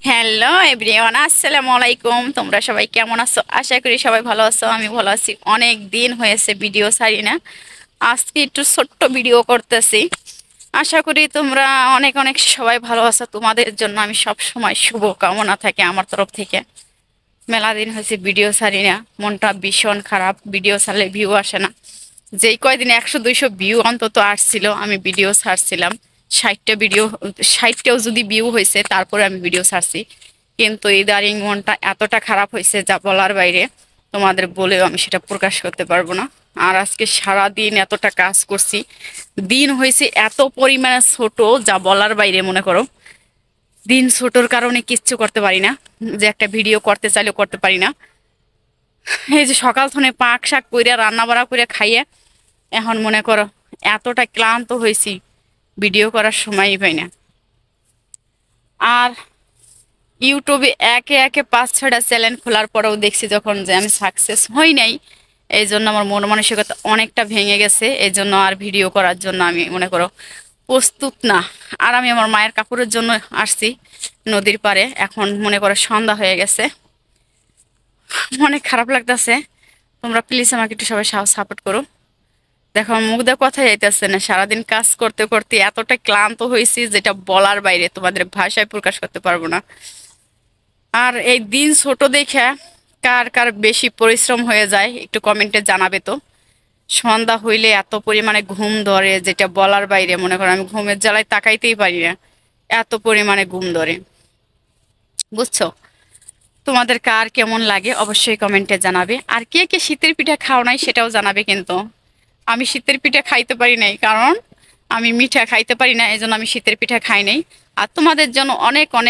Hello everyone, আসসালামু আলাইকুম। তোমরা সবাই কেমন আছো? আশা করি সবাই ভালো আছো। আমি ভালো আছি। অনেক দিন হয়েছে ভিডিও ছাড়ি না। আজকে একটু ছোট্ট ভিডিও করতেছি। আশা করি তোমরা অনেক অনেক সবাই ভালো আছো। তোমাদের জন্য আমি সব সময় শুভ কামনা থাকে আমার তরফ থেকে। মেলা দিন হয়েছে ভিডিও ছাড়ি না, মনটা ভীষণ খারাপ। ভিডিও ছাড়লে ভিউ আসে না। যেই কয়দিন 100-200 ভিউ অন্তত আসছিল, আমি ভিডিও ছাড়ছিলাম। 60টা ভিডিও, 60টাও যদি ভিউ হয়েছে তারপরে আমি ভিডিও ছাড়ছি। কিন্তু ইদারিং মনটা এতটা খারাপ হয়েছে যা বলার বাইরে। তোমাদের বলেও আমি সেটা প্রকাশ করতে পারবো না। আর আজকে সারা দিন এতটা কাজ করছি। দিন হয়েছে এত পরিমাণে ছোট, যা বলার বাইরে। মনে করো দিন ছোটর কারণে কিচ্ছু করতে পারি না, যে একটা ভিডিও করতে চাইলেও করতে পারি না। এই যে সকাল থেকে পাক শাক কইরা রান্না বাড়া করে খাইয়ে এখন মনে করো এতটা ক্লান্ত হয়েছি, ভিডিও করার সময়ই পাই না। আর ইউটিউবে একে একে 5-6টা চ্যানেল খোলার পরেও দেখছি যখন যে আমি সাকসেস হই নাই। এই জন্য আমার মন মানসিকতা অনেকটা ভেঙে গেছে। এই জন্য আর ভিডিও করার জন্য আমি মনে করো প্রস্তুত না। আর আমি আমার মায়ের কাপড়ের জন্য আসছি নদীর পাড়ে। এখন মনে করো সন্ধ্যা হয়ে গেছে, অনেক খারাপ লাগতেছে। তোমরা প্লিজ আমাকে একটু সবাই সাপোর্ট করো। দেখো আমার মুখ দিয়ে কথা যাইতেছে না, সারাদিন কাজ করতে করতে এতটা ক্লান্ত হয়েছি যেটা বলার বাইরে, তোমাদের ভাষায় প্রকাশ করতে পারবো না। আর এই দিন ছোট দেখে কার কার বেশি পরিশ্রম হয়ে যায় একটু কমেন্টে জানাবে তো। সন্ধ্যা হইলে এত পরিমাণে ঘুম ধরে যেটা বলার বাইরে। মনে করো আমি ঘুমের জ্বালায় তাকাইতেই পারি না, এত পরিমাণে ঘুম ধরে। বুঝছো? তোমাদের কার কেমন লাগে অবশ্যই কমেন্টে জানাবে। আর কে কে শীতের পিঠা খাও নাই সেটাও জানাবে কিন্তু। আমি শীতের পিঠা খাইতে পারি নাই, কারণ আমি মিঠা খাইতে পারি না, এই জন্য আমি শীতের পিঠা খাই নাই। আর তোমাদের জন্য অনেক অনেক